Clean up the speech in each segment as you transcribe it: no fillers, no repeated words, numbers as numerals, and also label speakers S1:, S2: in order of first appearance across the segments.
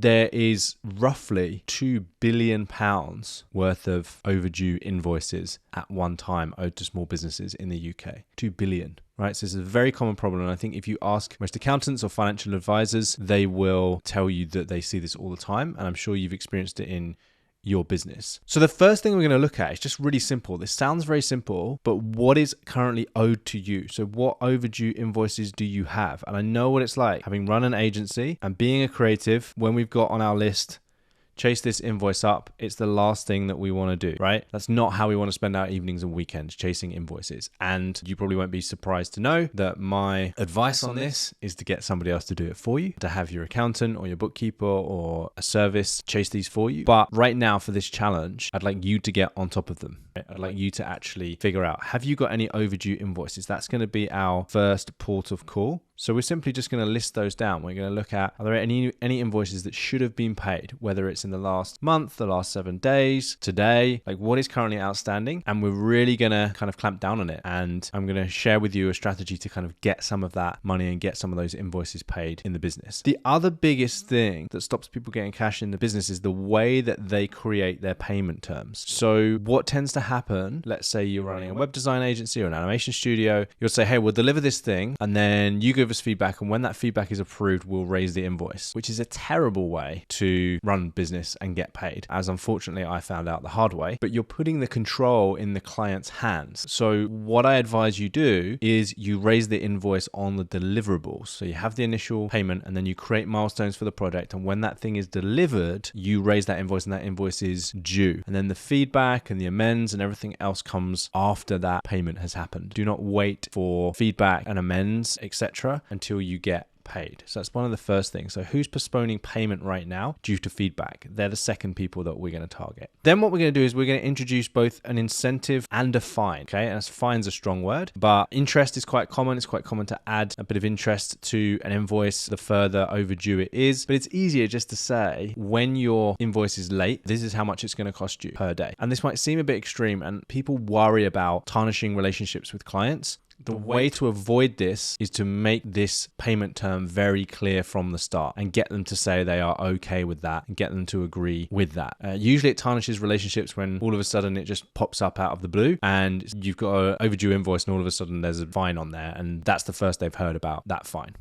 S1: there is roughly £2 billion worth of overdue invoices at one time owed to small businesses in the UK. 2 billion. Right, so this is a very common problem, and I think if you ask most accountants or financial advisors, they will tell you that they see this all the time, and I'm sure you've experienced it in your business. So the first thing we're going to look at is just really simple. This sounds very simple, but what is currently owed to you? So what overdue invoices do you have? And I know what it's like having run an agency and being a creative. When we've got on our list, chase this invoice up, it's the last thing that we want to do, right? That's not how we want to spend our evenings and weekends, chasing invoices. And you probably won't be surprised to know that my advice on this is to get somebody else to do it for you, to have your accountant or your bookkeeper or a service chase these for you. But right now for this challenge, I'd like you to get on top of them. I'd like you to actually figure out, have you got any overdue invoices? That's going to be our first port of call. So we're simply just going to list those down. We're going to look at, are there any invoices that should have been paid, whether it's in the last month, the last 7 days, today, like what is currently outstanding? And we're really going to kind of clamp down on it. And I'm going to share with you a strategy to kind of get some of that money and get some of those invoices paid in the business. The other biggest thing that stops people getting cash in the business is the way that they create their payment terms. So what tends to happen, let's say you're running a web design agency or an animation studio, you'll say, hey, we'll deliver this thing, and then you give us feedback, and when that feedback is approved, we'll raise the invoice, which is a terrible way to run business and get paid, as unfortunately I found out the hard way. But you're putting the control in the client's hands. So what I advise you do is you raise the invoice on the deliverables. So you have the initial payment, and then you create milestones for the project, and when that thing is delivered, you raise that invoice, and that invoice is due. And then the feedback and the amends and everything else comes after that payment has happened. Do not wait for feedback and amends, etc., until you get paid. So that's one of the first things. So who's postponing payment right now due to feedback? They're the second people that we're going to target. Then what we're going to do is we're going to introduce both an incentive and a fine. Okay, and fine's a strong word, but interest is quite common. It's quite common to add a bit of interest to an invoice the further overdue it is, but it's easier just to say, when your invoice is late, this is how much it's going to cost you per day. And this might seem a bit extreme, and people worry about tarnishing relationships with clients. The way to avoid this is to make this payment term very clear from the start and get them to say they are okay with that and get them to agree with that. Usually it tarnishes relationships when all of a sudden it just pops up out of the blue and you've got an overdue invoice and all of a sudden there's a fine on there, and that's the first they've heard about that fine.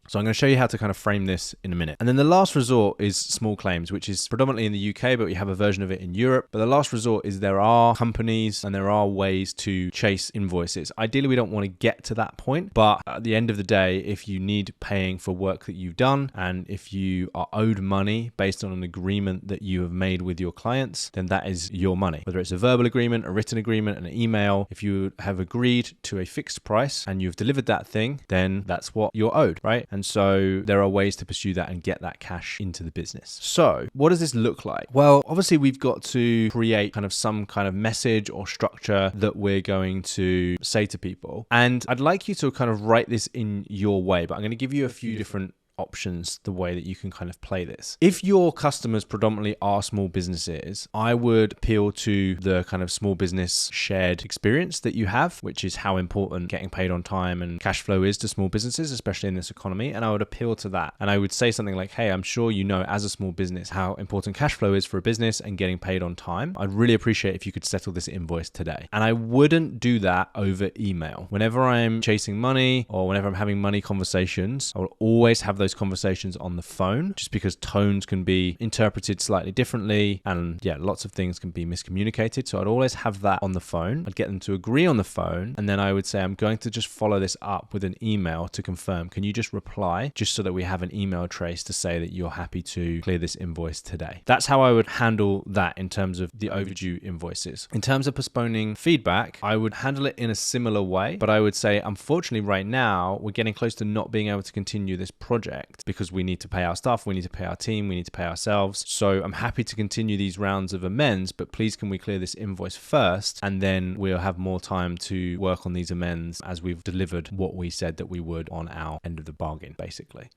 S1: So I'm going to show you how to kind of frame this in a minute. And then the last resort is small claims, which is predominantly in the UK, but we have a version of it in Europe. But the last resort is there are companies and there are ways to chase invoices. Ideally, we don't want to get to that point, but at the end of the day, if you need paying for work that you've done, and if you are owed money based on an agreement that you have made with your clients, then that is your money. Whether it's a verbal agreement, a written agreement, an email, if you have agreed to a fixed price and you've delivered that thing, then that's what you're owed, right? And so there are ways to pursue that and get that cash into the business. So what does this look like? Well, obviously we've got to create kind of some kind of message or structure that we're going to say to people. And I'd like you to kind of write this in your way, but I'm going to give you a few different options, the way that you can kind of play this. If your customers predominantly are small businesses, I would appeal to the kind of small business shared experience that you have, which is how important getting paid on time and cash flow is to small businesses, especially in this economy. And I would appeal to that. And I would say something like, hey, I'm sure you know as a small business how important cash flow is for a business and getting paid on time. I'd really appreciate if you could settle this invoice today. And I wouldn't do that over email. Whenever I'm chasing money or whenever I'm having money conversations, I will always have those conversations on the phone, just because tones can be interpreted slightly differently, and yeah, lots of things can be miscommunicated. So I'd always have that on the phone. I'd get them to agree on the phone, and then I would say, I'm going to just follow this up with an email to confirm. Can you just reply, just so that we have an email trace to say that you're happy to clear this invoice today? That's how I would handle that in terms of the overdue invoices. In terms of postponing feedback, I would handle it in a similar way, but I would say, unfortunately right now, we're getting close to not being able to continue this project because we need to pay our staff, we need to pay our team, we need to pay ourselves. So I'm happy to continue these rounds of amends, but please can we clear this invoice first, and then we'll have more time to work on these amends as we've delivered what we said that we would on our end of the bargain, basically.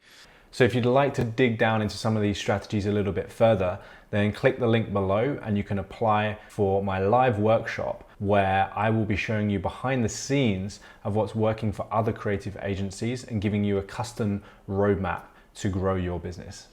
S1: So if you'd like to dig down into some of these strategies a little bit further, then click the link below and you can apply for my live workshop, where I will be showing you behind the scenes of what's working for other creative agencies and giving you a custom roadmap to grow your business.